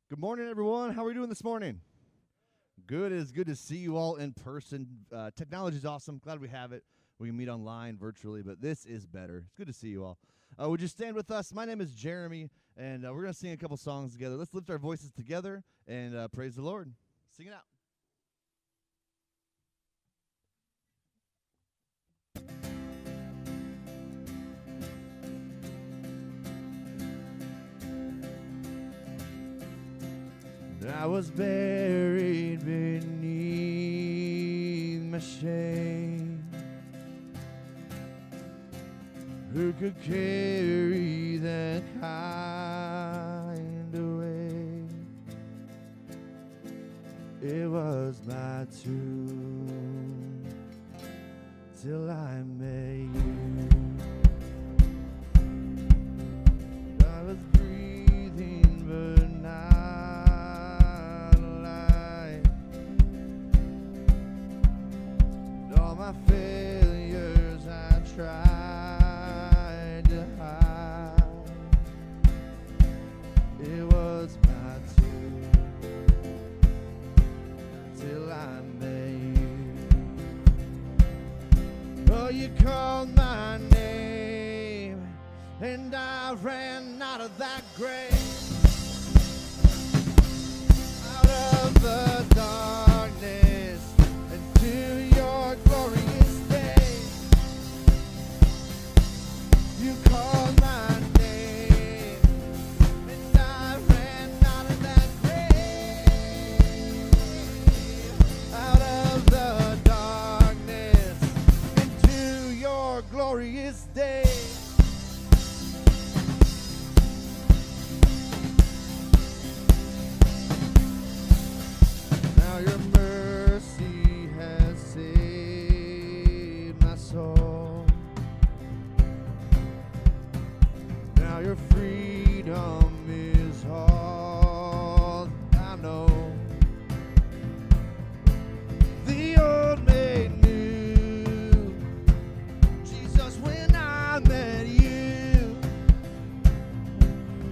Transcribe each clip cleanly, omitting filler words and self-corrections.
Good morning, everyone. How are we doing this morning? Good. It is good to see you all in person. Technology is awesome. Glad we have it. We can meet online, virtually, but this is better. It's good to see you all. Would you stand with us? My name is Jeremy, and we're going to sing a couple songs together. Let's lift our voices together and praise the Lord. Sing it out. I was buried beneath my shame. Who could carry that kind of weight? It was my tomb till I met you. I was breathing but not alive. And all my failures I tried to hide. It was my tomb till I met you. Oh, you called my name, and I ran out of that grave, out of the darkness, into your glorious day. You called my name, and I ran out of that grave, out of the darkness, into your glorious day. Now your mercy has saved my soul. Now your freedom is all I know. The old made new, Jesus, when I met you,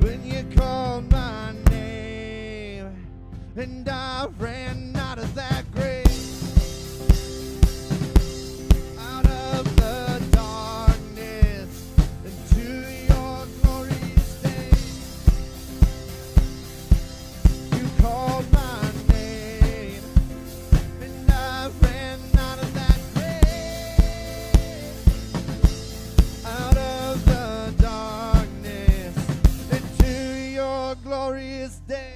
when you called my name, and I ran out of that grave, out of the darkness, into your glorious day. You called my name, and I ran out of that grave, out of the darkness, into your glorious day.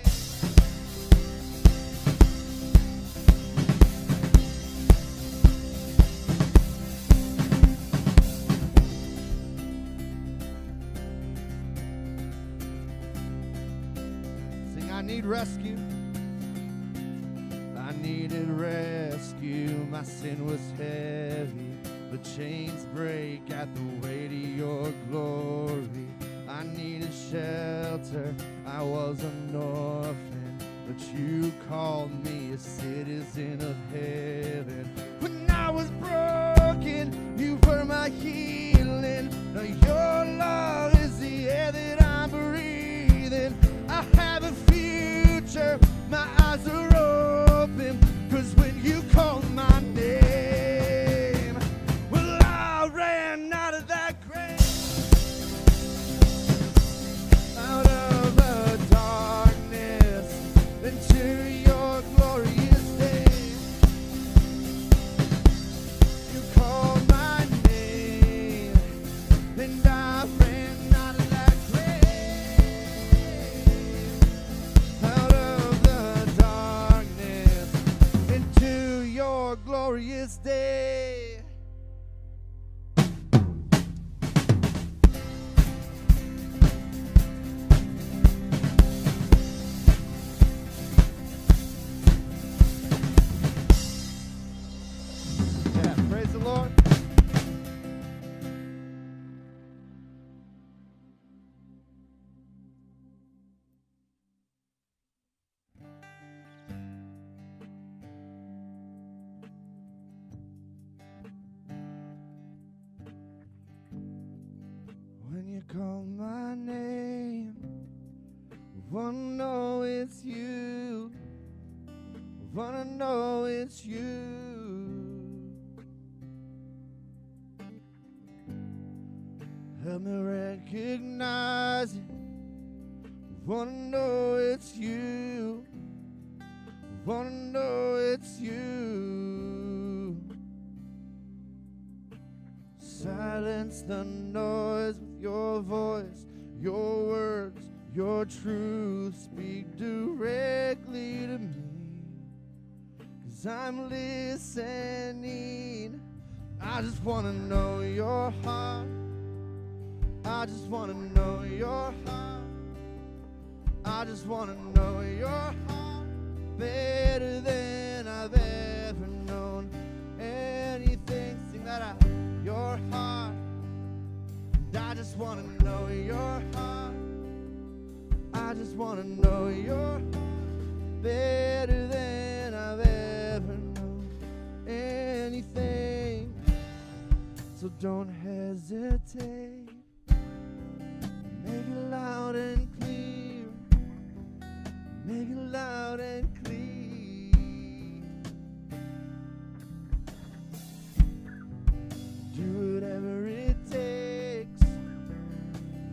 Sing, I need rescue. I needed rescue. My sin was heavy. The chains break at the weight of your glory. I needed shelter. I was an orphan, but you called me a citizen of heaven. When I was broken, you were my healing. Now your love is the air that I'm breathing. I have a future, my eyes are open, 'cause when you called my name, well, I ran out of that grave, out of the darkness, into your glorious day. You called my name, and I ran out of that grave, out of the darkness, into your glorious day. Yeah, praise the Lord. When you call my name, wanna know it's you. Wanna know it's you. Help me recognize it. Wanna know it's you. Wanna know it's you. Silence the noise with your voice, your words, your truth. Speak directly to me, 'cause I'm listening. I just want to know your heart. I just want to know your heart. I just want to know your heart better than I've ever known anything. Sing that out. Your heart. And I just want to know your heart. I just want to know your heart better than I've ever known anything. So don't hesitate. Make it loud and clear. Make it loud and clear. Do whatever it takes.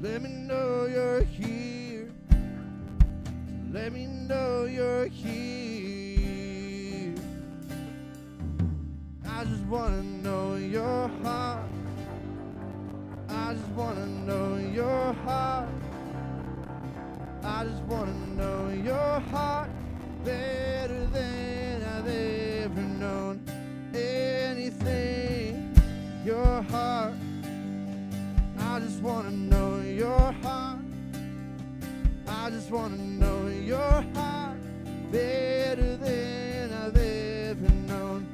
Let me know you're here. Let me know you're here. I just want to know your heart. I just want to know your heart. I just want to know your heart better than I've ever known anything. Your heart. I just want to know your heart. I just want to know your heart better than I've ever known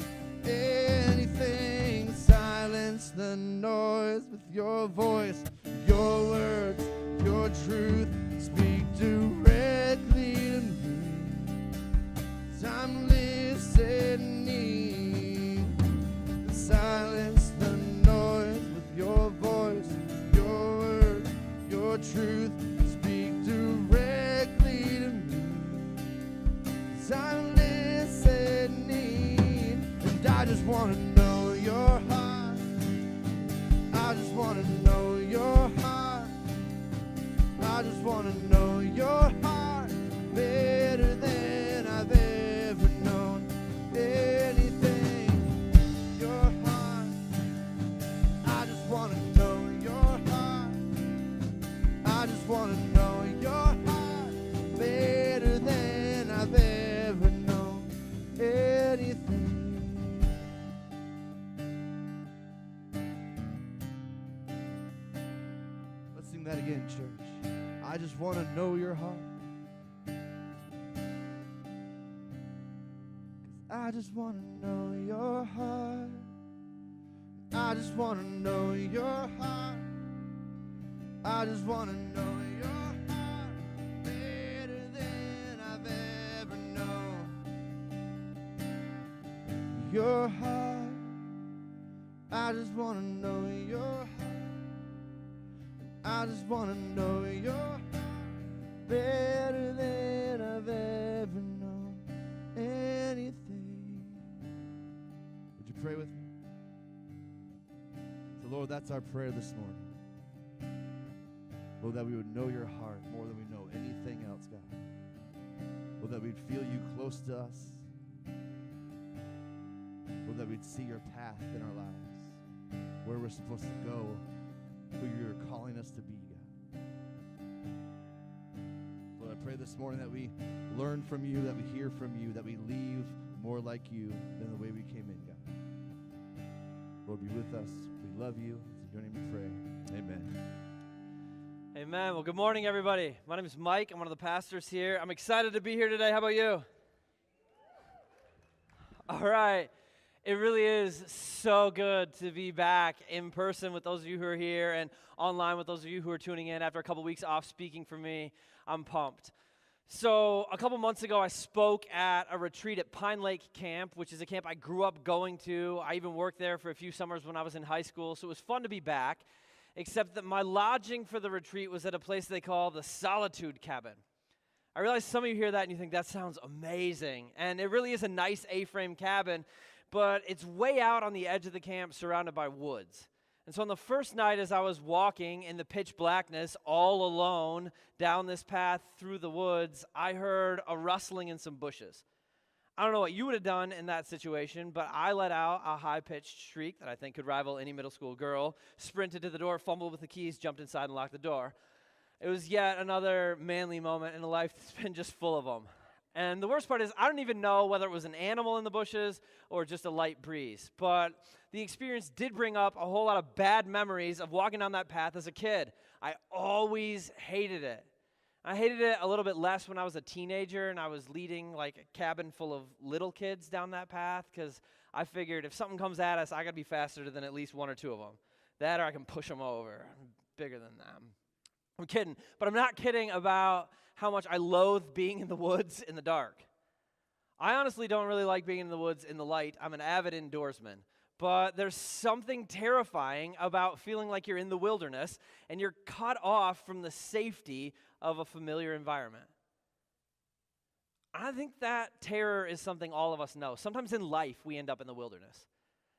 anything. Silence the noise with your voice, your words, your truth. Speak directly to me, 'cause I'm listening. Silence the noise with your voice, your words, your truth. Speak directly to me, 'cause I'm listening. And I just want to know your heart. I just want to know your heart. I just want to know your heart better than I've ever known anything. Your heart. I just want to know your heart. I just want to know your heart better than I've ever known anything. Let's sing that again, church. I just want to know your heart. 'Cause I just want to know your heart. I just want to know your heart. I just want to know your heart better than I've ever known. Your heart. I just want to know your heart. I just want to know your heart better than I've ever known anything. Would you pray with me? So, Lord, that's our prayer this morning. Lord, that we would know your heart more than we know anything else, God. Lord, that we'd feel you close to us. Lord, that we'd see your path in our lives, where we're supposed to go, who you're calling us to be, God. Lord, I pray this morning that we learn from you, that we hear from you, that we leave more like you than the way we came in, God. Lord, be with us. We love you. It's in your name we pray. Amen. Amen. Well, good morning, everybody. My name is Mike. I'm one of the pastors here. I'm excited to be here today. How about you? All right. It really is so good to be back in person with those of you who are here and online with those of you who are tuning in after a couple weeks off speaking for me. I'm pumped. So a couple months ago, I spoke at a retreat at Pine Lake Camp, which is a camp I grew up going to. I even worked there for a few summers when I was in high school, so it was fun to be back. except that my lodging for the retreat was at a place they call the Solitude Cabin. I realize some of you hear that and you think, that sounds amazing. And it really is a nice A-frame cabin, but it's way out on the edge of the camp surrounded by woods. And so on the first night as I was walking in the pitch blackness all alone down this path through the woods, I heard a rustling in some bushes. I don't know what you would have done in that situation, but I let out a high-pitched shriek that I think could rival any middle school girl, sprinted to the door, fumbled with the keys, jumped inside and locked the door. It was yet another manly moment in a life that's been just full of them. And the worst part is I don't even know whether it was an animal in the bushes or just a light breeze. But the experience did bring up a whole lot of bad memories of walking down that path as a kid. I always hated it. I hated it a little bit less when I was a teenager and I was leading like a cabin full of little kids down that path because I figured if something comes at us, I got to be faster than at least one or two of them. That or I can push them over. I'm bigger than them. I'm kidding, but I'm not kidding about how much I loathe being in the woods in the dark. I honestly don't really like being in the woods in the light. I'm an avid indoorsman. But there's something terrifying about feeling like you're in the wilderness and you're cut off from the safety of a familiar environment. I think that terror is something all of us know. Sometimes in life we end up in the wilderness.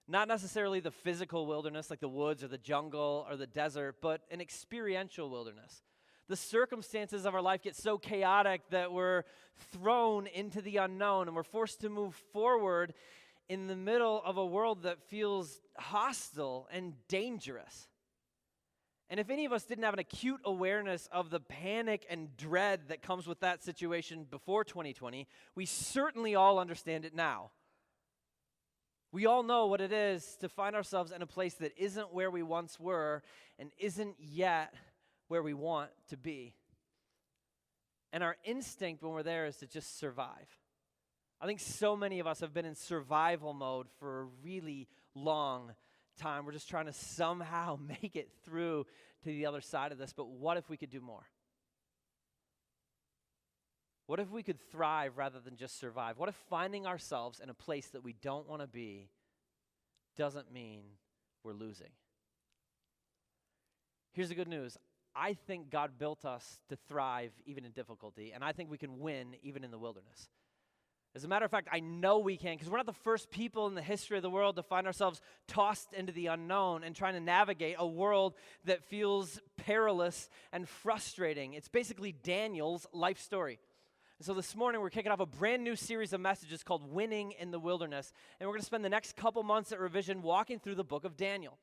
Not necessarily the physical wilderness like the woods or the jungle or the desert, but an experiential wilderness. The circumstances of our life get so chaotic that we're thrown into the unknown and we're forced to move forward in the middle of a world that feels hostile and dangerous. And if any of us didn't have an acute awareness of the panic and dread that comes with that situation before 2020, we certainly all understand it now. We all know what it is to find ourselves in a place that isn't where we once were and isn't yet where we want to be. And our instinct when we're there is to just survive. I think so many of us have been in survival mode for a really long time. We're just trying to somehow make it through to the other side of this. But what if we could do more? What if we could thrive rather than just survive? What if finding ourselves in a place that we don't want to be doesn't mean we're losing? Here's the good news. I think God built us to thrive even in difficulty, and I think we can win even in the wilderness. As a matter of fact, I know we can, because we're not the first people in the history of the world to find ourselves tossed into the unknown and trying to navigate a world that feels perilous and frustrating. It's basically Daniel's life story. And so this morning, we're kicking off a brand new series of messages called Winning in the Wilderness. And we're going to spend the next couple months at Revision walking through the book of Daniel.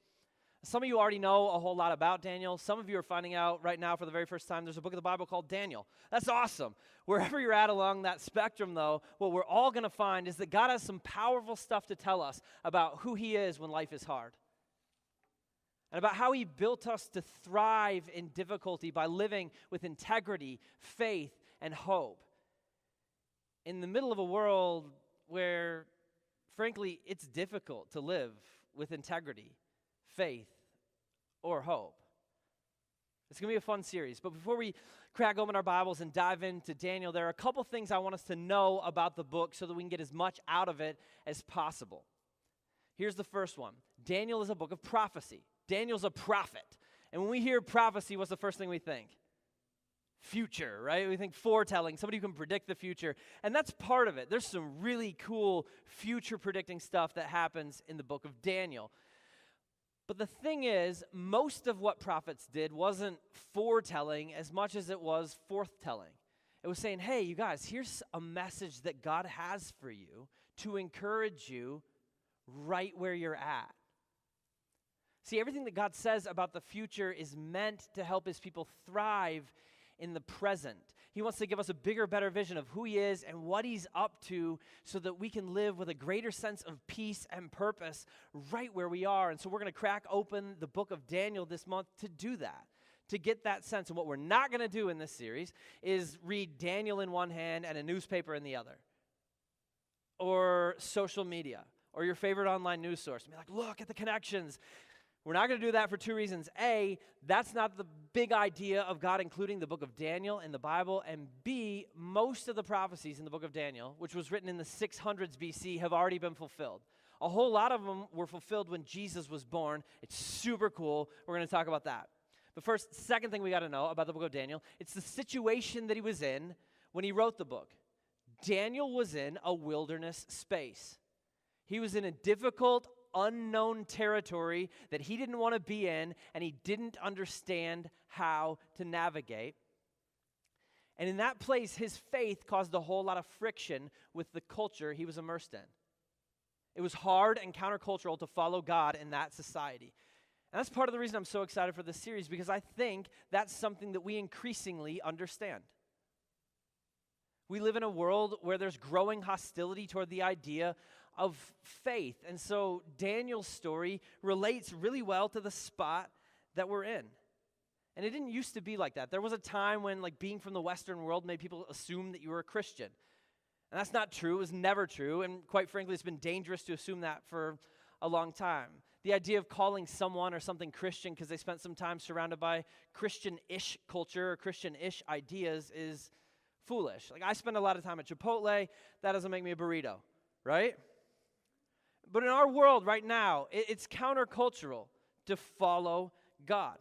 Some of you already know a whole lot about Daniel. Some of you are finding out right now for the very first time there's a book of the Bible called Daniel. That's awesome. Wherever you're at along that spectrum, though, what we're all going to find is that God has some powerful stuff to tell us about who he is when life is hard. And about how he built us to thrive in difficulty by living with integrity, faith, and hope. In the middle of a world where, frankly, it's difficult to live with integrity, faith, or hope. It's going to be a fun series. But before we crack open our Bibles and dive into Daniel, there are a couple things I want us to know about the book so that we can get as much out of it as possible. Here's the first one. Daniel is a book of prophecy. Daniel's a prophet. And when we hear prophecy, what's the first thing we think? Future, right? We think foretelling, somebody who can predict the future. And that's part of it. There's some really cool future predicting stuff that happens in the book of Daniel. But the thing is, most of what prophets did wasn't foretelling as much as it was forthtelling. It was saying, hey, you guys, here's a message that God has for you to encourage you right where you're at. See, everything that God says about the future is meant to help his people thrive in the present. He wants to give us a bigger, better vision of who he is and what he's up to so that we can live with a greater sense of peace and purpose right where we are. And so we're going to crack open the book of Daniel this month to do that, to get that sense. And what we're not going to do in this series is read Daniel in one hand and a newspaper in the other, or social media, or your favorite online news source. And be like, look at the connections. We're not going to do that for two reasons. A, that's not the big idea of God including the book of Daniel in the Bible. And B, most of the prophecies in the book of Daniel, which was written in the 600s BC, have already been fulfilled. A whole lot of them were fulfilled when Jesus was born. It's super cool. We're going to talk about that. But first, second thing we got to know about the book of Daniel, it's the situation that he was in when he wrote the book. Daniel was in a wilderness space. He was in a difficult, unknown territory that he didn't want to be in, and he didn't understand how to navigate. And in that place, his faith caused a whole lot of friction with the culture he was immersed in. It was hard and countercultural to follow God in that society. And that's part of the reason I'm so excited for this series, because I think that's something that we increasingly understand. We live in a world where there's growing hostility toward the idea of faith. And so Daniel's story relates really well to the spot that we're in. And it didn't used to be like that. There was a time when being from the Western world made people assume that you were a Christian. And that's not true. It was never true. And quite frankly, it's been dangerous to assume that for a long time. The idea of calling someone or something Christian because they spent some time surrounded by Christian-ish culture or Christian-ish ideas is foolish. I spend a lot of time at Chipotle. That doesn't make me a burrito, right? But in our world right now, it's countercultural to follow God.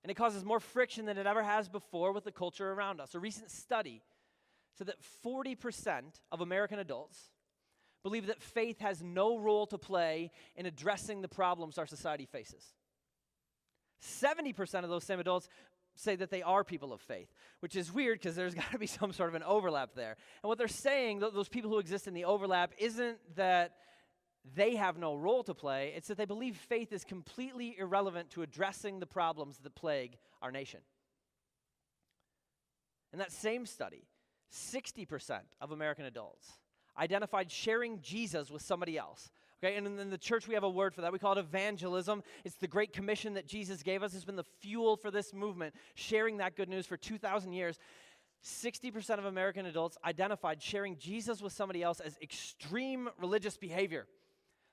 And it causes more friction than it ever has before with the culture around us. A recent study said that 40% of American adults believe that faith has no role to play in addressing the problems our society faces. 70% of those same adults say that they are people of faith, which is weird because there's got to be some sort of an overlap there. And what they're saying, those people who exist in the overlap, isn't that they have no role to play, it's that they believe faith is completely irrelevant to addressing the problems that plague our nation. In that same study, 60% of American adults identified sharing Jesus with somebody else. Okay, and in the church we have a word for that. We call it evangelism. It's the great commission that Jesus gave us. It's been the fuel for this movement, sharing that good news for 2,000 years. 60% of American adults identified sharing Jesus with somebody else as extreme religious behavior.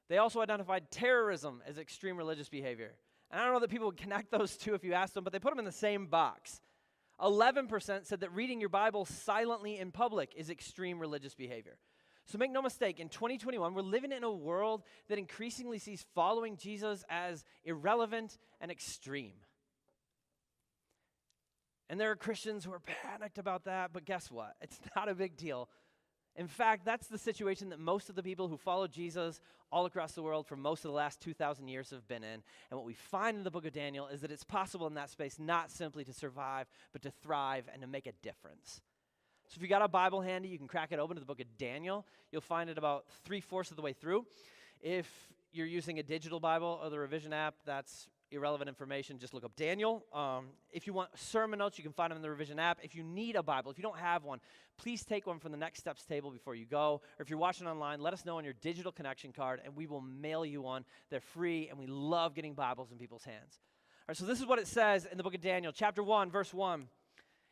They also identified terrorism as extreme religious behavior. And I don't know that people would connect those two if you asked them, but they put them in the same box. 11% said that reading your Bible silently in public is extreme religious behavior. So make no mistake, in 2021, we're living in a world that increasingly sees following Jesus as irrelevant and extreme. And there are Christians who are panicked about that, but guess what? It's not a big deal. In fact, that's the situation that most of the people who follow Jesus all across the world for most of the last 2,000 years have been in. And what we find in the book of Daniel is that it's possible in that space not simply to survive, but to thrive and to make a difference. So if you got a Bible handy, you can crack it open to the book of Daniel. You'll find it about 3/4 of the way through. If you're using a digital Bible or the revision app, that's irrelevant information. Just look up Daniel. If you want sermon notes, you can find them in the revision app. If you need a Bible, if you don't have one, please take one from the Next Steps table before you go. Or if you're watching online, let us know on your digital connection card, and we will mail you one. They're free, and we love getting Bibles in people's hands. All right, so this is what it says in the book of Daniel, chapter 1, verse 1.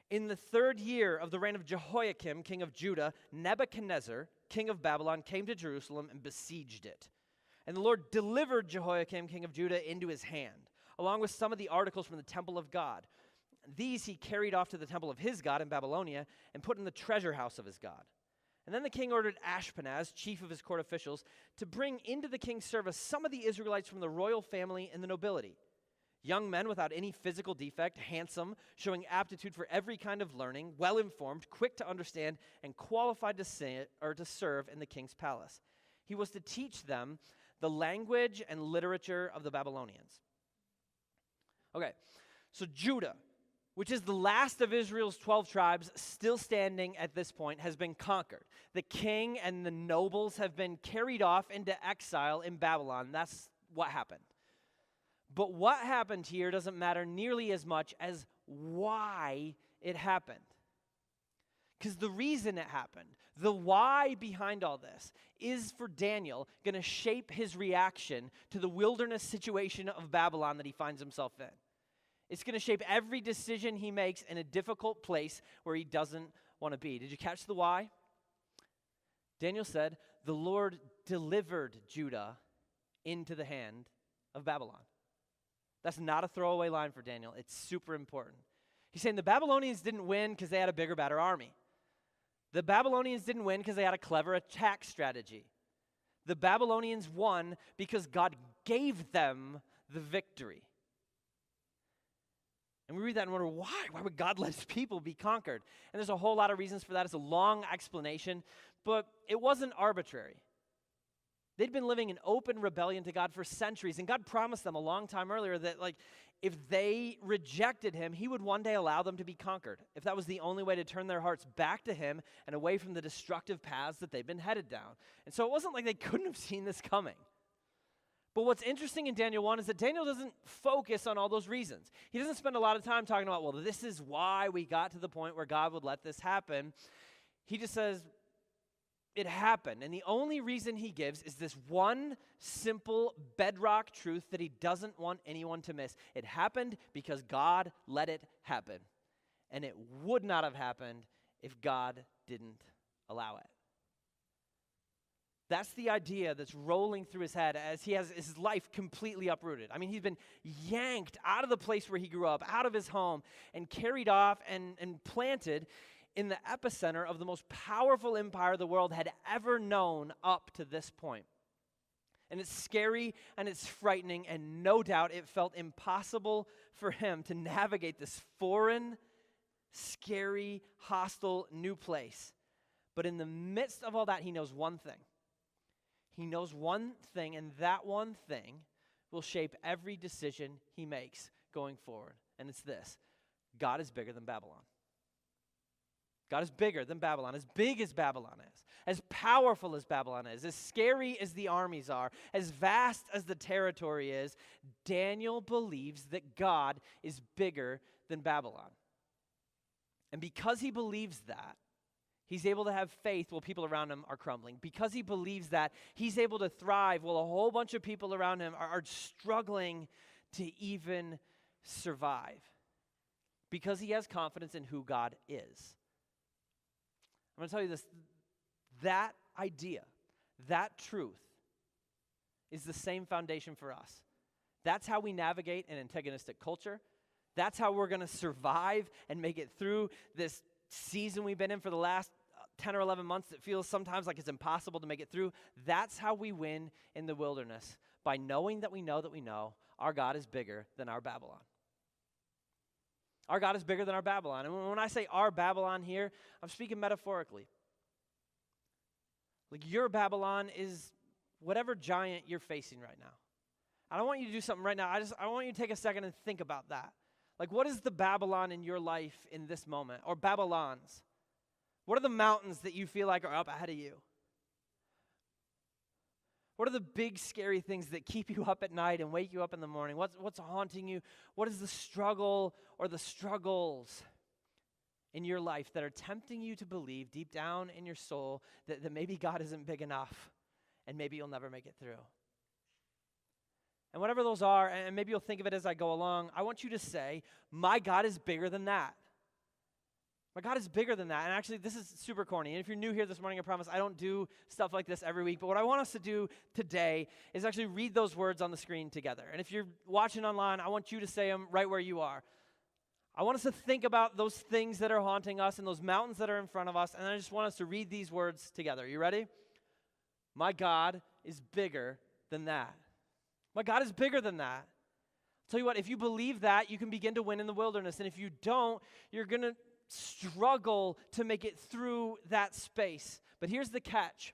In the 3rd year of the reign of Jehoiakim, king of Judah, Nebuchadnezzar, king of Babylon, came to Jerusalem and besieged it. And the Lord delivered Jehoiakim, king of Judah, into his hand, along with some of the articles from the temple of God. These he carried off to the temple of his God in Babylonia and put in the treasure house of his God. And then the king ordered Ashpenaz, chief of his court officials, to bring into the king's service some of the Israelites from the royal family and the nobility. Young men without any physical defect, handsome, showing aptitude for every kind of learning, well-informed, quick to understand, and qualified to serve in the king's palace. He was to teach them the language and literature of the Babylonians. Okay, so Judah, which is the last of Israel's 12 tribes still standing at this point, has been conquered. The king and the nobles have been carried off into exile in Babylon. That's what happened. But what happened here doesn't matter nearly as much as why it happened. Because the reason it happened, the why behind all this, is for Daniel going to shape his reaction to the wilderness situation of Babylon that he finds himself in. It's going to shape every decision he makes in a difficult place where he doesn't want to be. Did you catch the why? Daniel said, the Lord delivered Judah into the hand of Babylon. That's not a throwaway line for Daniel. It's super important. He's saying the Babylonians didn't win because they had a bigger, better army. The Babylonians didn't win because they had a clever attack strategy. The Babylonians won because God gave them the victory. And we read that and wonder, why? Why would God let his people be conquered? And there's a whole lot of reasons for that. It's a long explanation, but it wasn't arbitrary. They'd been living in open rebellion to God for centuries, and God promised them a long time earlier that, if they rejected him, he would one day allow them to be conquered, if that was the only way to turn their hearts back to him and away from the destructive paths that they've been headed down. And so it wasn't like they couldn't have seen this coming. But what's interesting in Daniel 1 is that Daniel doesn't focus on all those reasons. He doesn't spend a lot of time talking about, well, this is why we got to the point where God would let this happen. He just says, it happened. And the only reason he gives is this one simple bedrock truth that he doesn't want anyone to miss. It happened because God let it happen. And it would not have happened if God didn't allow it. That's the idea that's rolling through his head as he has his life completely uprooted. I mean, he's been yanked out of the place where he grew up, out of his home, and carried off and planted in the epicenter of the most powerful empire the world had ever known up to this point. And it's scary and it's frightening, and no doubt it felt impossible for him to navigate this foreign, scary, hostile new place. But in the midst of all that, he knows one thing. He knows one thing, and that one thing will shape every decision he makes going forward. And it's this: God is bigger than Babylon. God is bigger than Babylon, as big as Babylon is, as powerful as Babylon is, as scary as the armies are, as vast as the territory is. Daniel believes that God is bigger than Babylon. And because he believes that, he's able to have faith while people around him are crumbling. Because he believes that, he's able to thrive while a whole bunch of people around him are struggling to even survive. Because he has confidence in who God is. I'm going to tell you this, that idea, that truth is the same foundation for us. That's how we navigate an antagonistic culture. That's how we're going to survive and make it through this season we've been in for the last 10 or 11 months that feels sometimes like it's impossible to make it through. That's how we win in the wilderness, by knowing that we know our God is bigger than our Babylon. Our God is bigger than our Babylon. And when I say our Babylon here, I'm speaking metaphorically. Like, your Babylon is whatever giant you're facing right now. I don't want you to do something right now. I want you to take a second and think about that. Like, what is the Babylon in your life in this moment? Or Babylons? What are the mountains that you feel like are up ahead of you? What are the big, scary things that keep you up at night and wake you up in the morning? What's haunting you? What is the struggle or the struggles in your life that are tempting you to believe deep down in your soul that maybe God isn't big enough and maybe you'll never make it through? And whatever those are, and maybe you'll think of it as I go along, I want you to say, my God is bigger than that. My God is bigger than that. And actually, this is super corny. And if you're new here this morning, I promise I don't do stuff like this every week. But what I want us to do today is actually read those words on the screen together. And if you're watching online, I want you to say them right where you are. I want us to think about those things that are haunting us and those mountains that are in front of us. And I just want us to read these words together. You ready? My God is bigger than that. My God is bigger than that. I'll tell you what, if you believe that, you can begin to win in the wilderness. And if you don't, you're going to struggle to make it through that space. But here's the catch.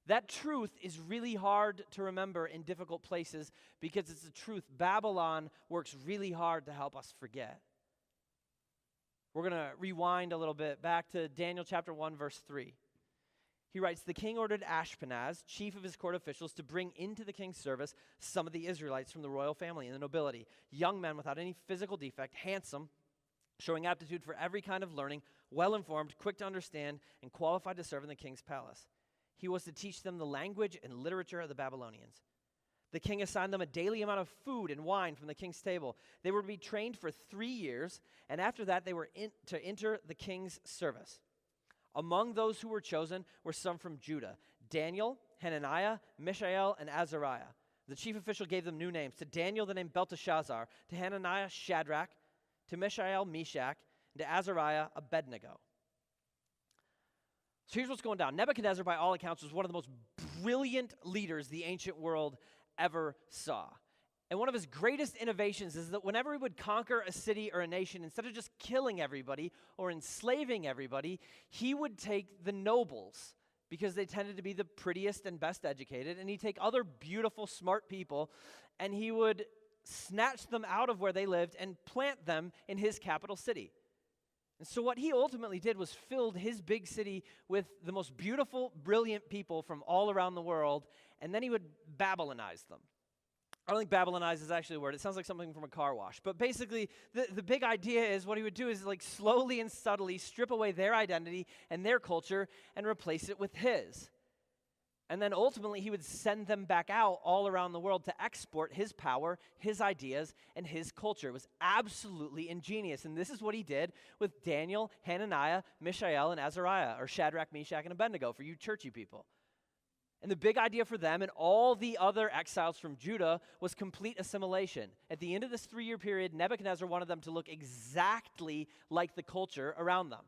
That truth is really hard to remember in difficult places because it's a truth Babylon works really hard to help us forget. We're going to rewind a little bit back to Daniel chapter 1, verse 3. He writes, the king ordered Ashpenaz, chief of his court officials, to bring into the king's service some of the Israelites from the royal family and the nobility, young men without any physical defect, handsome, showing aptitude for every kind of learning, well-informed, quick to understand, and qualified to serve in the king's palace. He was to teach them the language and literature of the Babylonians. The king assigned them a daily amount of food and wine from the king's table. They were to be trained for 3 years, and after that they were to enter the king's service. Among those who were chosen were some from Judah: Daniel, Hananiah, Mishael, and Azariah. The chief official gave them new names. To Daniel the name Belteshazzar, to Hananiah Shadrach, to Mishael Meshach, and to Azariah Abednego. So here's what's going down. Nebuchadnezzar, by all accounts, was one of the most brilliant leaders the ancient world ever saw. And one of his greatest innovations is that whenever he would conquer a city or a nation, instead of just killing everybody or enslaving everybody, he would take the nobles, because they tended to be the prettiest and best educated, and he'd take other beautiful, smart people, and he would snatch them out of where they lived and plant them in his capital city. And so what he ultimately did was filled his big city with the most beautiful, brilliant people from all around the world, and then he would Babylonize them. I don't think Babylonize is actually a word. It sounds like something from a car wash. But basically, the big idea is what he would do is like slowly and subtly strip away their identity and their culture and replace it with his. And then ultimately, he would send them back out all around the world to export his power, his ideas, and his culture. It was absolutely ingenious. And this is what he did with Daniel, Hananiah, Mishael, and Azariah, or Shadrach, Meshach, and Abednego, for you churchy people. And the big idea for them and all the other exiles from Judah was complete assimilation. At the end of this 3-year period, Nebuchadnezzar wanted them to look exactly like the culture around them.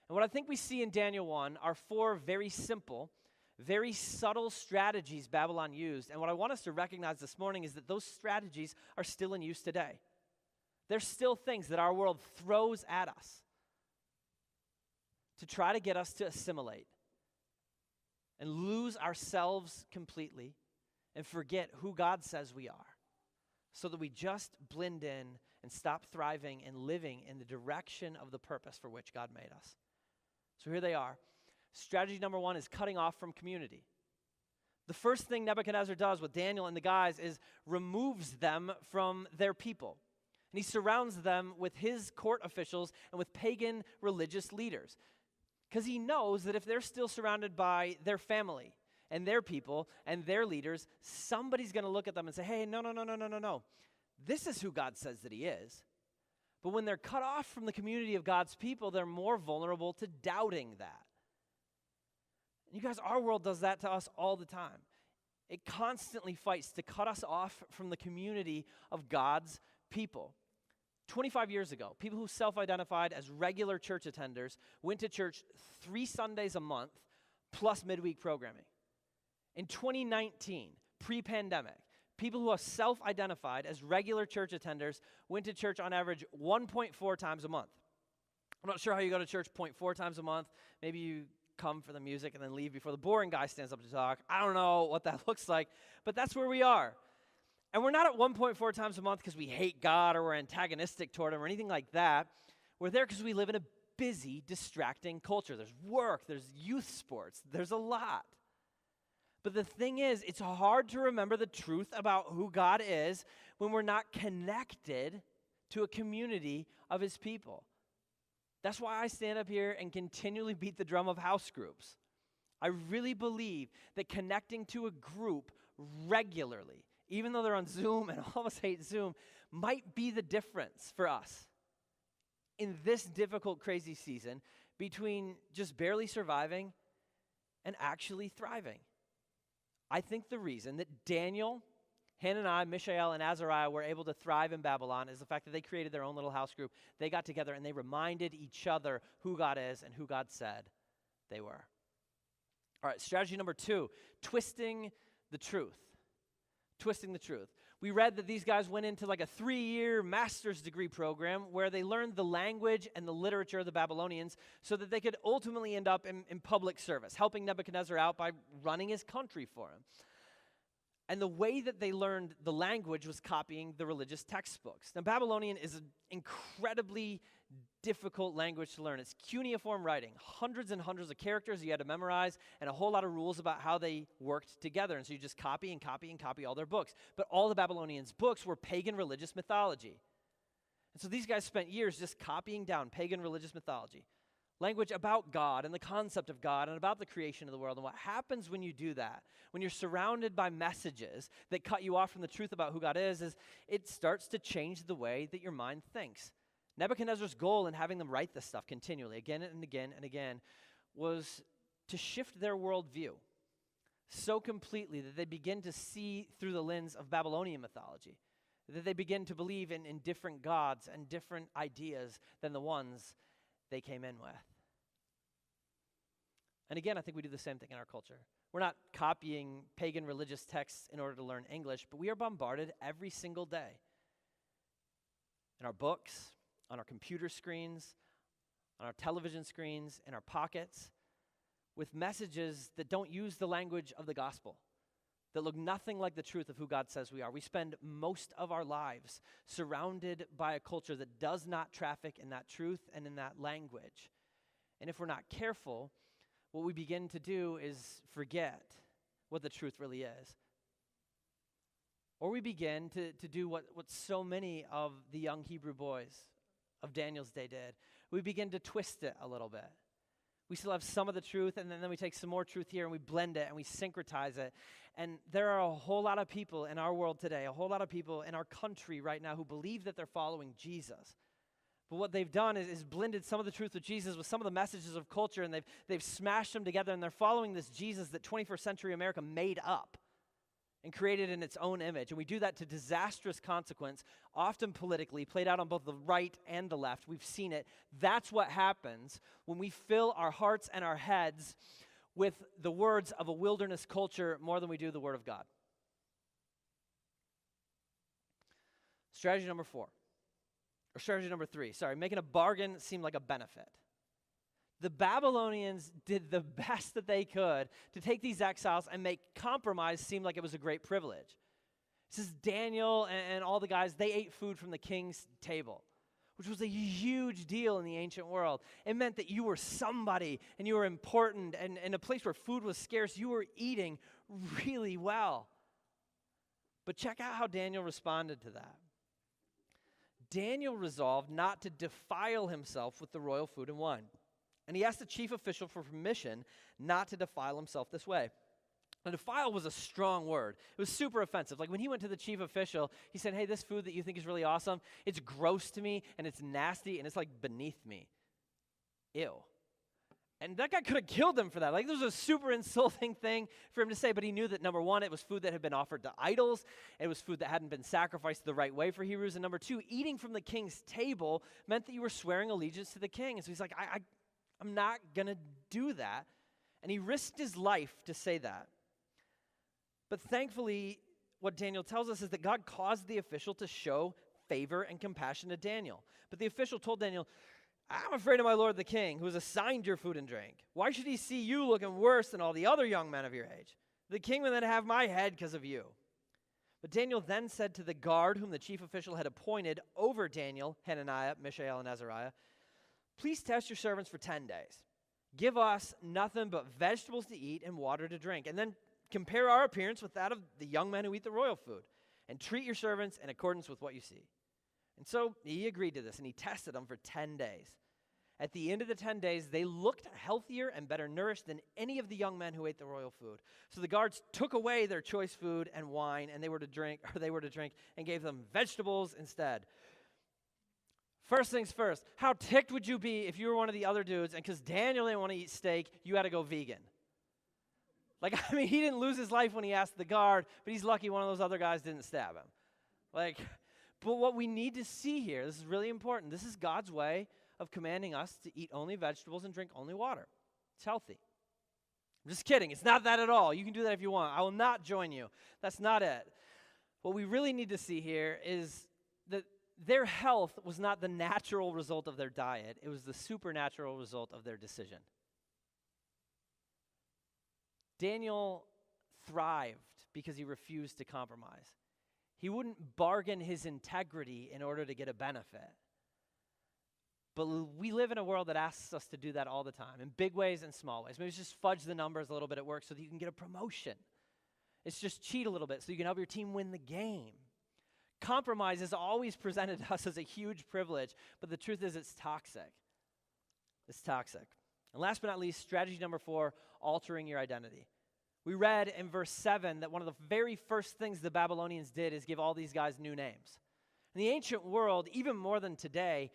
And what I think we see in Daniel 1 are 4 very simple, very subtle strategies Babylon used. And what I want us to recognize this morning is that those strategies are still in use today. There's still things that our world throws at us to try to get us to assimilate and lose ourselves completely and forget who God says we are, so that we just blend in and stop thriving and living in the direction of the purpose for which God made us. So here they are. Strategy number 1 is cutting off from community. The first thing Nebuchadnezzar does with Daniel and the guys is removes them from their people. And he surrounds them with his court officials and with pagan religious leaders. Because he knows that if they're still surrounded by their family and their people and their leaders, somebody's going to look at them and say, hey, no. This is who God says that he is. But when they're cut off from the community of God's people, they're more vulnerable to doubting that. You guys, our world does that to us all the time. It constantly fights to cut us off from the community of God's people. 25 years ago, people who self-identified as regular church attenders went to church 3 Sundays a month plus midweek programming. In 2019, pre-pandemic, people who are self-identified as regular church attenders went to church on average 1.4 times a month. I'm not sure how you go to church 0.4 times a month. Maybe you come for the music and then leave before the boring guy stands up to talk. I don't know what that looks like, but that's where we are. And we're not at 1.4 times a month because we hate God or we're antagonistic toward him or anything like that. We're there because we live in a busy, distracting culture. There's work, there's youth sports, there's a lot. But the thing is, it's hard to remember the truth about who God is when we're not connected to a community of his people. That's why I stand up here and continually beat the drum of house groups. I really believe that connecting to a group regularly, even though they're on Zoom and all of us hate Zoom, might be the difference for us in this difficult, crazy season between just barely surviving and actually thriving. I think the reason that Daniel, Hananiah, Mishael, and Azariah were able to thrive in Babylon is the fact that they created their own little house group. They got together and they reminded each other who God is and who God said they were. All right, strategy number 2, twisting the truth. Twisting the truth. We read that these guys went into like a 3-year master's degree program where they learned the language and the literature of the Babylonians so that they could ultimately end up in public service, helping Nebuchadnezzar out by running his country for him. And the way that they learned the language was copying the religious textbooks. Now, Babylonian is an incredibly difficult language to learn. It's cuneiform writing, hundreds and hundreds of characters you had to memorize, and a whole lot of rules about how they worked together. And so you just copy and copy and copy all their books. But all the Babylonians' books were pagan religious mythology. And so these guys spent years just copying down pagan religious mythology, language about God and the concept of God and about the creation of the world. And what happens when you do that, when you're surrounded by messages that cut you off from the truth about who God is it starts to change the way that your mind thinks. Nebuchadnezzar's goal in having them write this stuff continually, again and again and again, was to shift their worldview so completely that they begin to see through the lens of Babylonian mythology, that they begin to believe in different gods and different ideas than the ones they came in with. And again, I think we do the same thing in our culture. We're not copying pagan religious texts in order to learn English, but we are bombarded every single day in our books, on our computer screens, on our television screens, in our pockets, with messages that don't use the language of the gospel, that look nothing like the truth of who God says we are. We spend most of our lives surrounded by a culture that does not traffic in that truth and in that language. And if we're not careful, what we begin to do is forget what the truth really is. Or we begin to do what so many of the young Hebrew boys of Daniel's day did. We begin to twist it a little bit. We still have some of the truth, and then we take some more truth here, and we blend it, and we syncretize it. And there are a whole lot of people in our world today, a whole lot of people in our country right now who believe that they're following Jesus. But what they've done is blended some of the truth of Jesus with some of the messages of culture, and they've smashed them together, and they're following this Jesus that 21st century America made up and created in its own image. And we do that to disastrous consequence, often politically, played out on both the right and the left. We've seen it. That's what happens when we fill our hearts and our heads with the words of a wilderness culture more than we do the Word of God. Strategy number 3, making a bargain seem like a benefit. The Babylonians did the best that they could to take these exiles and make compromise seem like it was a great privilege. This is Daniel and all the guys, they ate food from the king's table, which was a huge deal in the ancient world. It meant that you were somebody and you were important, and in a place where food was scarce, you were eating really well. But check out how Daniel responded to that. Daniel resolved not to defile himself with the royal food and wine. And he asked the chief official for permission not to defile himself this way. Now, defile was a strong word. It was super offensive. Like when he went to the chief official, he said, hey, this food that you think is really awesome, it's gross to me, and it's nasty, and it's like beneath me. Ew. And that guy could have killed him for that. Like this was a super insulting thing for him to say, but he knew that number one, it was food that had been offered to idols. It was food that hadn't been sacrificed the right way for Hebrews. And number two, eating from the king's table meant that you were swearing allegiance to the king. And so he's like, I'm not going to do that. And he risked his life to say that. But thankfully, what Daniel tells us is that God caused the official to show favor and compassion to Daniel. But the official told Daniel, I'm afraid of my lord the king, who has assigned your food and drink. Why should he see you looking worse than all the other young men of your age? The king will then have my head because of you. But Daniel then said to the guard whom the chief official had appointed over Daniel, Hananiah, Mishael, and Azariah, please test your servants for 10 days. Give us nothing but vegetables to eat and water to drink, and then compare our appearance with that of the young men who eat the royal food, and treat your servants in accordance with what you see. And so he agreed to this, and he tested them for 10 days. At the end of the 10 days, they looked healthier and better nourished than any of the young men who ate the royal food. So the guards took away their choice food and wine, and they were to drink, and gave them vegetables instead. First things first, how ticked would you be if you were one of the other dudes, and because Daniel didn't want to eat steak, you had to go vegan? Like, I mean, he didn't lose his life when he asked the guard, but he's lucky one of those other guys didn't stab him. Like, but what we need to see here, this is really important, this is God's way of commanding us to eat only vegetables and drink only water. It's healthy. I'm just kidding. It's not that at all. You can do that if you want. I will not join you. That's not it. What we really need to see here is that their health was not the natural result of their diet. It was the supernatural result of their decision. Daniel thrived because he refused to compromise. He wouldn't bargain his integrity in order to get a benefit. But we live in a world that asks us to do that all the time, in big ways and small ways. Maybe it's just fudge the numbers a little bit at work so that you can get a promotion. It's just cheat a little bit so you can help your team win the game. Compromise is always presented to us as a huge privilege, but the truth is it's toxic. It's toxic. And last but not least, strategy number 4, altering your identity. We read in verse 7 that one of the very first things the Babylonians did is give all these guys new names. In the ancient world, even more than today,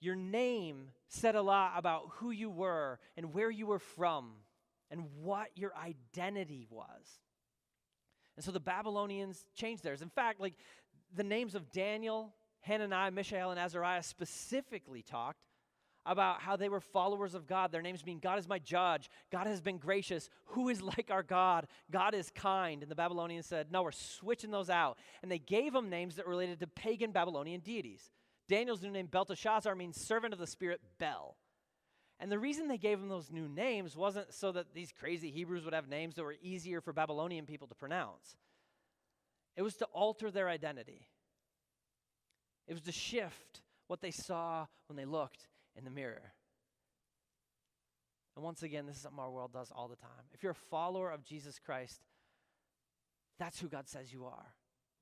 your name said a lot about who you were and where you were from and what your identity was. And so the Babylonians changed theirs. In fact, like the names of Daniel, Hananiah, Mishael, and Azariah specifically talked about how they were followers of God. Their names mean God is my judge. God has been gracious. Who is like our God? God is kind. And the Babylonians said, no, we're switching those out. And they gave them names that related to pagan Babylonian deities. Daniel's new name, Belteshazzar, means servant of the spirit Bel. And the reason they gave him those new names wasn't so that these crazy Hebrews would have names that were easier for Babylonian people to pronounce. It was to alter their identity. It was to shift what they saw when they looked in the mirror. And once again, this is something our world does all the time. If you're a follower of Jesus Christ, that's who God says you are.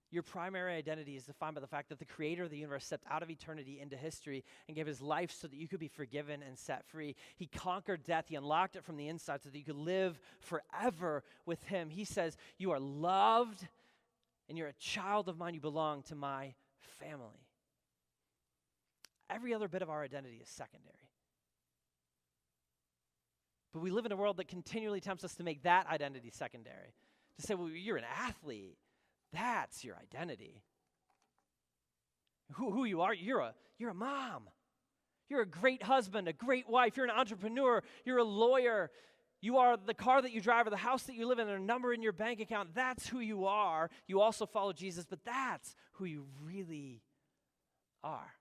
Your primary identity is defined by the fact that the creator of the universe stepped out of eternity into history and gave his life so that you could be forgiven and set free. He conquered death. He unlocked it from the inside so that you could live forever with him. He says, you are loved and you're a child of mine. You belong to my family. Every other bit of our identity is secondary. But we live in a world that continually tempts us to make that identity secondary. To say, well, you're an athlete. That's your identity. Who you are, you're a mom. You're a great husband, a great wife. You're an entrepreneur. You're a lawyer. You are the car that you drive or the house that you live in and a number in your bank account. That's who you are. You also follow Jesus, but that's who you really are.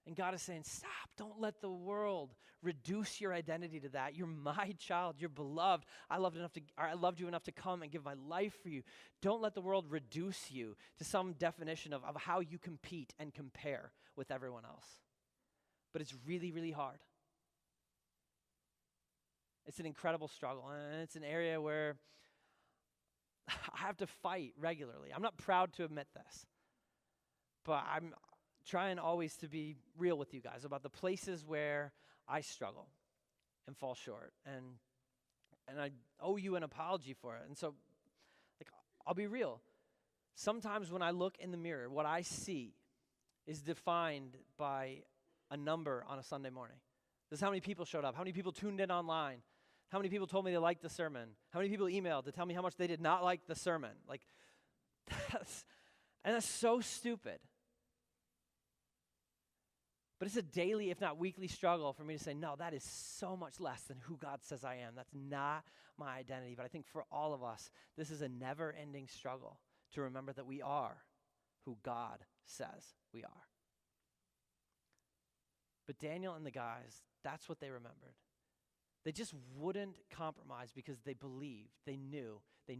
And God is saying, stop. Don't let the world reduce your identity to that. You're my child. You're beloved. I loved you enough to come and give my life for you. Don't let the world reduce you to some definition of how you compete and compare with everyone else. But it's really, really hard. It's an incredible struggle, and it's an area where I have to fight regularly. I'm not proud to admit this, but I'm trying always to be real with you guys about the places where I struggle and fall short, and I owe you an apology for it. And so, I'll be real. Sometimes when I look in the mirror, what I see is defined by a number on a Sunday morning. This is how many people showed up, how many people tuned in online, how many people told me they liked the sermon, how many people emailed to tell me how much they did not like the sermon. That's so stupid. But it's a daily, if not weekly, struggle for me to say, no, that is so much less than who God says I am. That's not my identity. But I think for all of us, this is a never-ending struggle to remember that we are who God says we are. But Daniel and the guys, that's what they remembered. They just wouldn't compromise because they believed, they knew that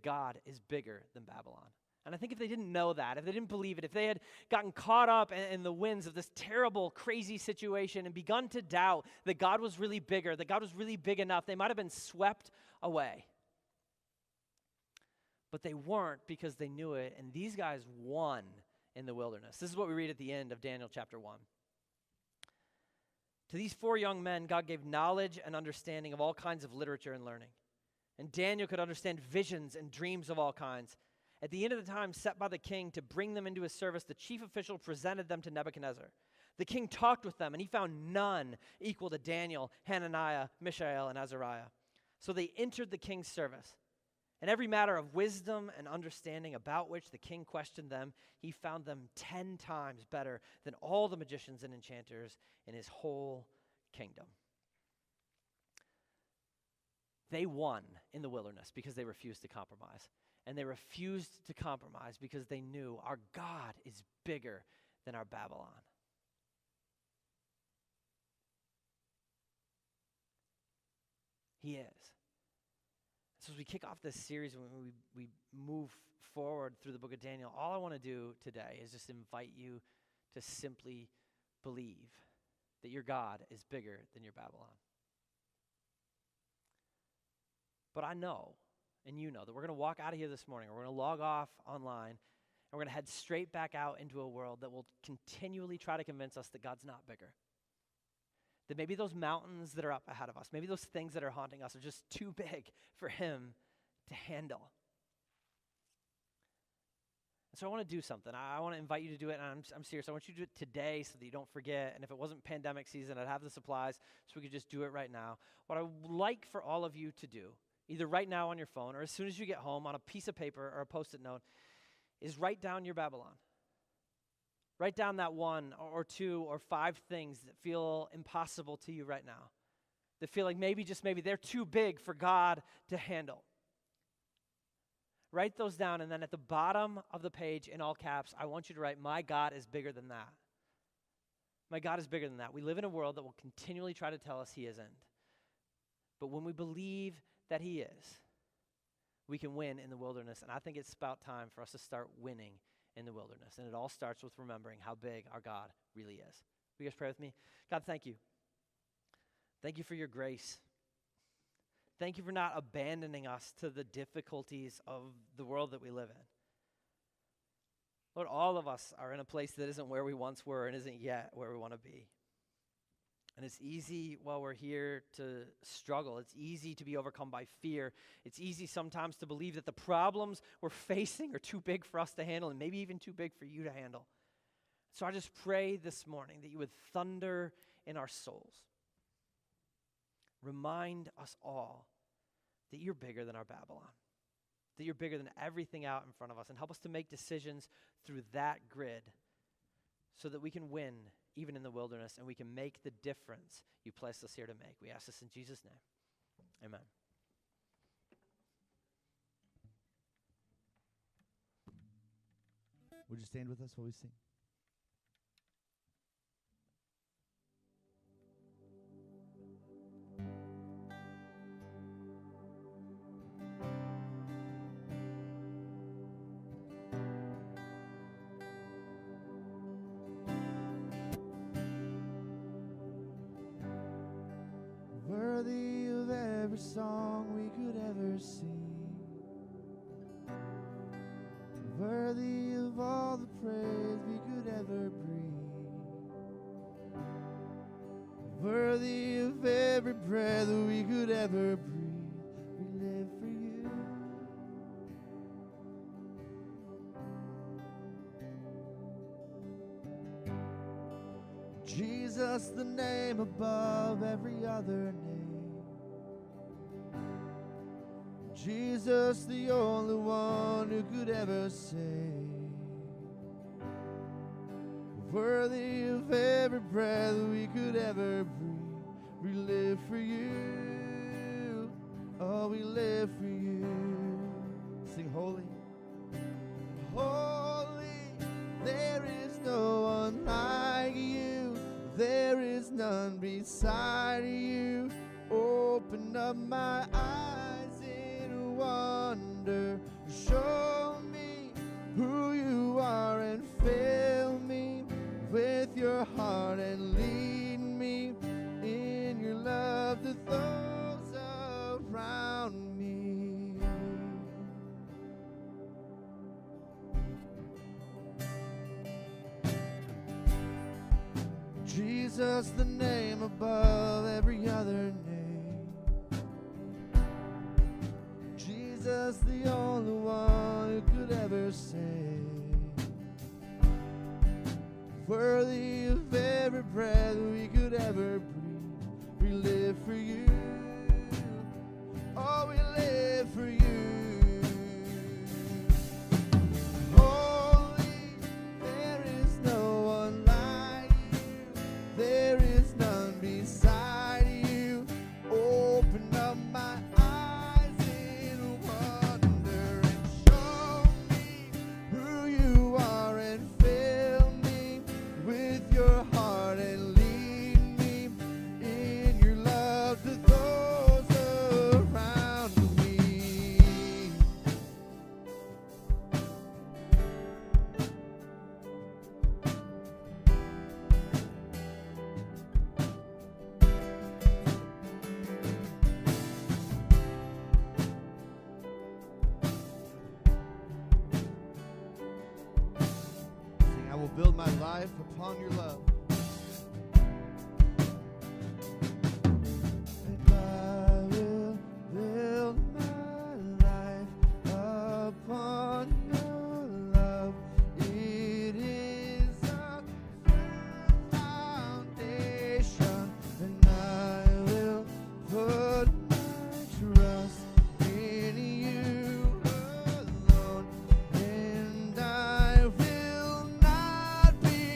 God is bigger than Babylon. And I think if they didn't know that, if they didn't believe it, if they had gotten caught up in the winds of this terrible, crazy situation and begun to doubt that God was really bigger, that God was really big enough, they might have been swept away. But they weren't because they knew it, and these guys won in the wilderness. This is what we read at the end of Daniel chapter 1. To these 4 young men, God gave knowledge and understanding of all kinds of literature and learning. And Daniel could understand visions and dreams of all kinds. At the end of the time set by the king to bring them into his service, the chief official presented them to Nebuchadnezzar. The king talked with them, and he found none equal to Daniel, Hananiah, Mishael, and Azariah. So they entered the king's service. And every matter of wisdom and understanding about which the king questioned them, he found them 10 times better than all the magicians and enchanters in his whole kingdom. They won in the wilderness because they refused to compromise. And they refused to compromise because they knew our God is bigger than our Babylon. He is. So as we kick off this series and we move forward through the book of Daniel, all I want to do today is just invite you to simply believe that your God is bigger than your Babylon. But I know, and you know, that we're going to walk out of here this morning, or we're going to log off online, and we're going to head straight back out into a world that will continually try to convince us that God's not bigger. That maybe those mountains that are up ahead of us, maybe those things that are haunting us are just too big for him to handle. And so I want to do something. I want to invite you to do it, and I'm serious. I want you to do it today so that you don't forget. And if it wasn't pandemic season, I'd have the supplies so we could just do it right now. What I would like for all of you to do, either right now on your phone or as soon as you get home on a piece of paper or a Post-it note, is write down your Babylon. Write down that one or two or five things that feel impossible to you right now, that feel like maybe, just maybe, they're too big for God to handle. Write those down, and then at the bottom of the page, in all caps, I want you to write, my God is bigger than that. My God is bigger than that. We live in a world that will continually try to tell us he isn't. But when we believe that he is, we can win in the wilderness. And I think it's about time for us to start winning in the wilderness. And it all starts with remembering how big our God really is. Will you guys pray with me? God, thank you. Thank you for your grace. Thank you for not abandoning us to the difficulties of the world that we live in. Lord, all of us are in a place that isn't where we once were and isn't yet where we want to be. And it's easy while we're here to struggle. It's easy to be overcome by fear. It's easy sometimes to believe that the problems we're facing are too big for us to handle and maybe even too big for you to handle. So I just pray this morning that you would thunder in our souls. Remind us all that you're bigger than our Babylon, that you're bigger than everything out in front of us, and help us to make decisions through that grid so that we can win even in the wilderness, and we can make the difference you placed us here to make. We ask this in Jesus' name. Amen. Would you stand with us while we sing? Worthy of every song we could ever sing, worthy of all the praise we could ever bring, worthy of every breath we could ever breathe. We live for you. Jesus, the name above every other name. Jesus, the only one who could ever save. Worthy of every breath we could ever breathe. We live for you. Oh, we live for you. Sing holy. Holy, there is no one like you. There is none beside you. Open up my eyes in wonder. Show me who you are and fill me with your heart and lead me in your love to those around me. Jesus, the name above every other name. Jesus, the only one who could ever save. Worthy of every breath we could ever breathe. We live for you. Oh, we live for you. There is none beside you. Open up my eyes in wonder and show me who you are and fill me with your heart and lead me in your love to those around me. I will build my life upon your love. And I will build my life upon your love. It is a firm foundation, and I will put my trust in you alone, and I will not be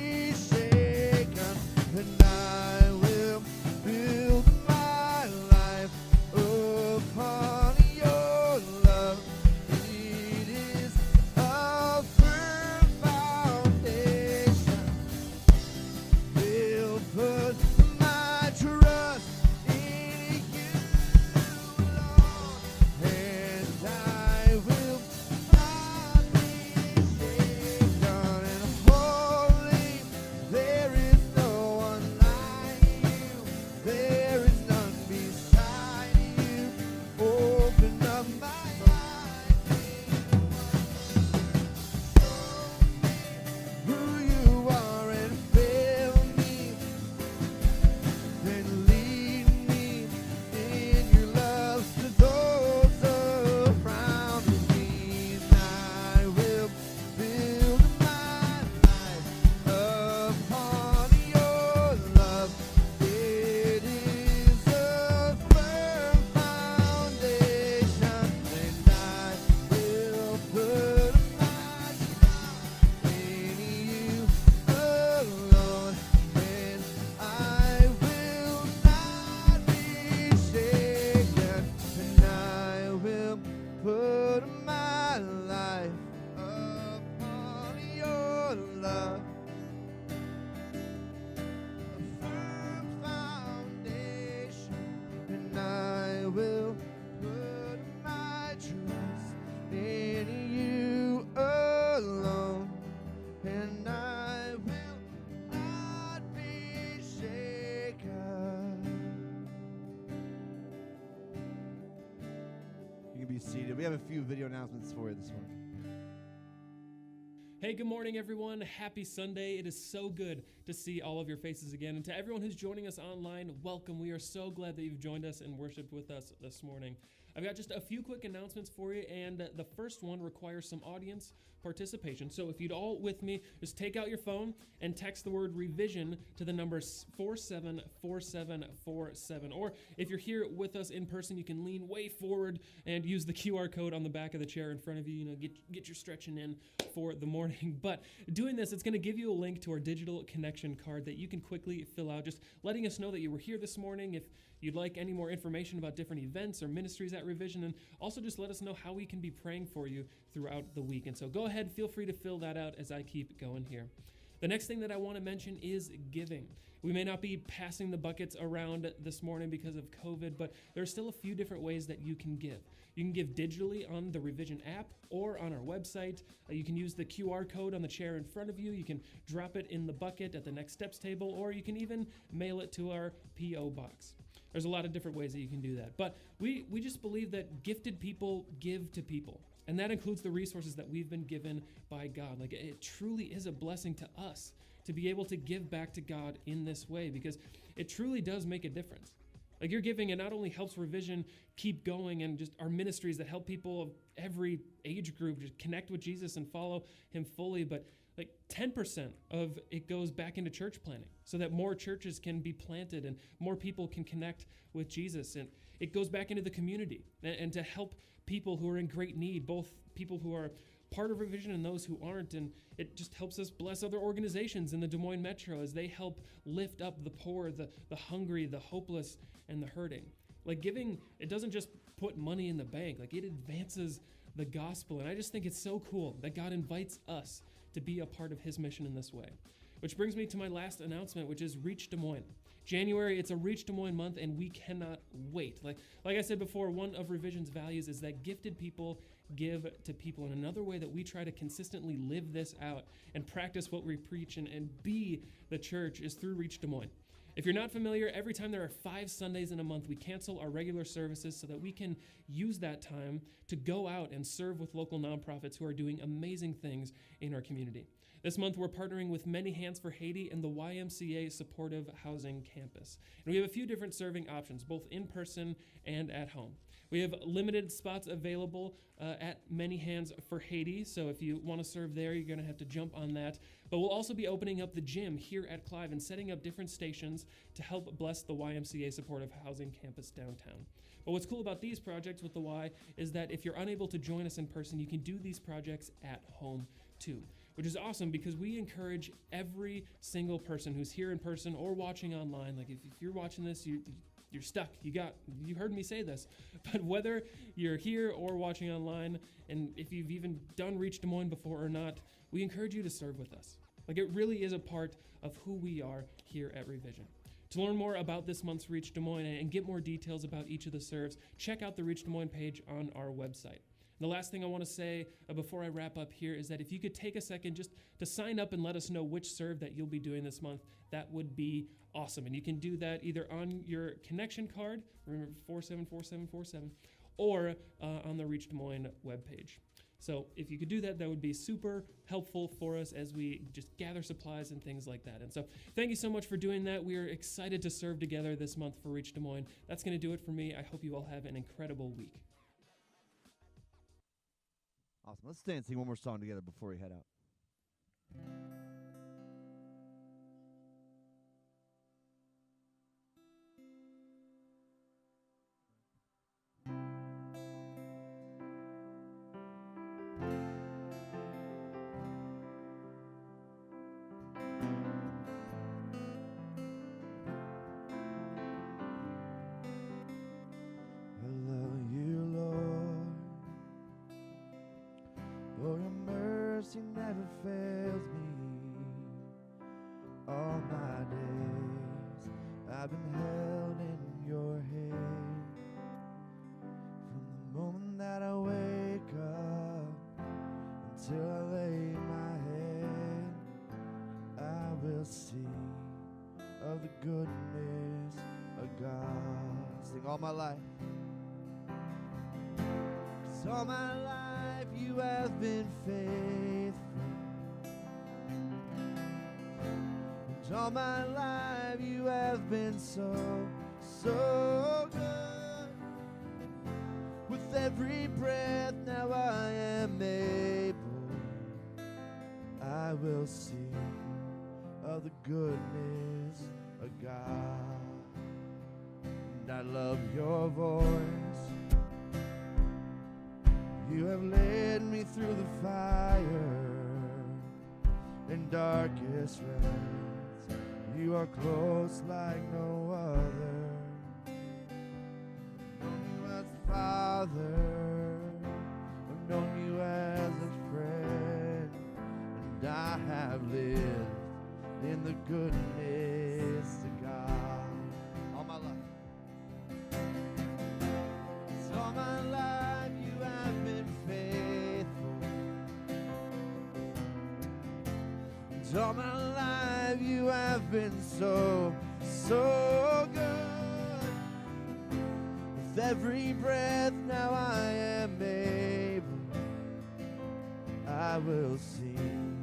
We have a few video announcements for you this morning. Hey, good morning, everyone. Happy Sunday. It is so good to see all of your faces again. And to everyone who's joining us online, welcome. We are so glad that you've joined us and worshiped with us this morning. I've got just a few quick announcements for you, and the first one requires some audience participation. So if you'd all with me, just take out your phone and text the word revision to the number 474747. Or if you're here with us in person, you can lean way forward and use the QR code on the back of the chair in front of you. Get your stretching in for the morning. But doing this, it's going to give you a link to our digital connection card that you can quickly fill out, just letting us know that you were here this morning. If you'd like any more information about different events or ministries at Revision, and also just let us know how we can be praying for you throughout the week. And so go ahead, feel free to fill that out as I keep going here. The next thing that I want to mention is giving. We may not be passing the buckets around this morning because of COVID, but there are still a few different ways that you can give. You can give digitally on the Revision app or on our website. You can use the QR code on the chair in front of you. You can drop it in the bucket at the Next Steps table, or you can even mail it to our P.O. box. There's a lot of different ways that you can do that. But we just believe that gifted people give to people. And that includes the resources that we've been given by God. Like, it truly is a blessing to us to be able to give back to God in this way, because it truly does make a difference. Like, your giving, it not only helps Revision keep going and just our ministries that help people of every age group just connect with Jesus and follow him fully, but like 10% of it goes back into church planting so that more churches can be planted and more people can connect with Jesus. And it goes back into the community and to help people who are in great need, both people who are part of Revision and those who aren't. And it just helps us bless other organizations in the Des Moines Metro as they help lift up the poor, the hungry, the hopeless, and the hurting. Like, giving, it doesn't just put money in the bank. Like, it advances the gospel. And I just think it's so cool that God invites us to be a part of his mission in this way. Which brings me to my last announcement, which is Reach Des Moines. January, it's a Reach Des Moines month, and we cannot wait. Like I said before, one of Revision's values is that gifted people give to people. And another way that we try to consistently live this out and practice what we preach and be the church is through Reach Des Moines. If you're not familiar, every time there are 5 Sundays in a month, we cancel our regular services so that we can use that time to go out and serve with local nonprofits who are doing amazing things in our community. This month, we're partnering with Many Hands for Haiti and the YMCA Supportive Housing Campus. And we have a few different serving options, both in person and at home. We have limited spots available at Many Hands for Haiti, so if you want to serve there, you're going to have to jump on that. But we'll also be opening up the gym here at Clive and setting up different stations to help bless the YMCA Supportive Housing Campus downtown. But what's cool about these projects with the Y is that if you're unable to join us in person, you can do these projects at home too, which is awesome because we encourage every single person who's here in person or watching online. Like, if you're watching this, you're stuck. You heard me say this, but whether you're here or watching online, and if you've even done Reach Des Moines before or not, we encourage you to serve with us. Like, it really is a part of who we are here at Revision. To learn more about this month's Reach Des Moines and get more details about each of the serves, check out the Reach Des Moines page on our website. And the last thing I want to say before I wrap up here is that if you could take a second just to sign up and let us know which serve that you'll be doing this month, that would be awesome. And you can do that either on your connection card, remember 474747, or on the Reach Des Moines webpage. So if you could do that, that would be super helpful for us as we just gather supplies and things like that. And so thank you so much for doing that. We are excited to serve together this month for Reach Des Moines. That's going to do it for me. I hope you all have an incredible week. Awesome. Let's stay and sing one more song together before we head out. Never fails me. All my days I've been held in your hand. From the moment that I wake up until I lay my head, I will sing of the goodness of God. Sing all my life. 'Cause All my life you have been faithful. And all my life you have been so, so good. With every breath now I am able, I will sing of the goodness of God. And I love your voice. You have led me through the fire in darkest nights. You are close like no other. I've known you as a father, I've known you as a friend, and I have lived in the goodness of God all my life. All my life you have been faithful. And all my life you have been so, so good. With every breath now I am able, I will sing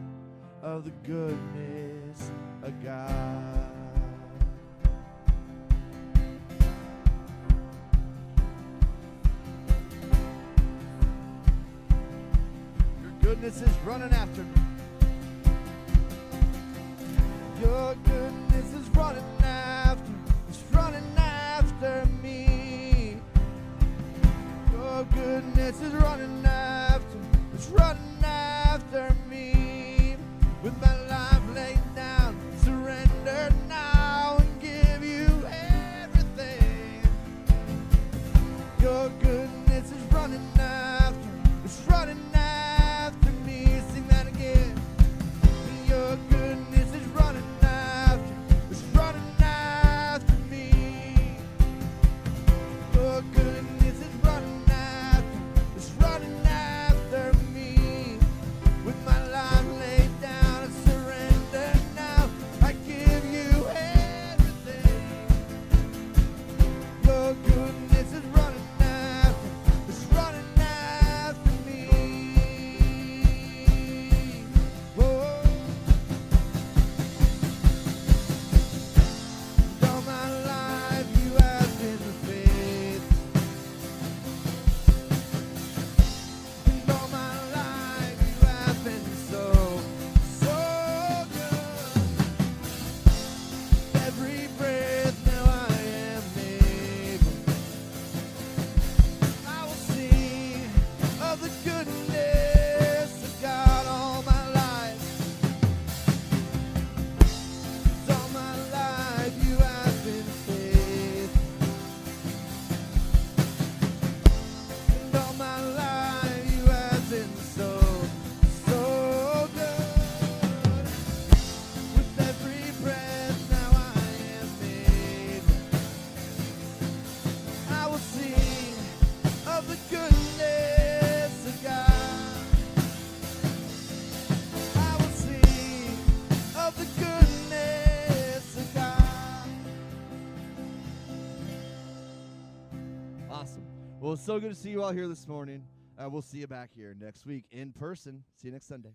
of the goodness of God. Goodness is running after me. Your goodness is running after me. Your goodness is running after me. With my life laid down, surrender now and give you everything. Your goodness is running after, it's running after me. Sing that again. Your goodness is running after, it's running after me. Your goodness is running after, it's running after me. With my life laid down and surrender now, I give you everything. Your goodness is running after, it's running after me. Oh. And all my life you have been faithful. And all my life you have been so, so good. Every breath now I am able, I will sing of the goodness of God all my life. All my life you have been faithful. And all my life you have been so, so good. With every breath now I am able, I will sing of the goodness of God. I will sing of the goodness of God. Awesome. Well, it's so good to see you all here this morning. We'll see you back here next week in person. See you next Sunday.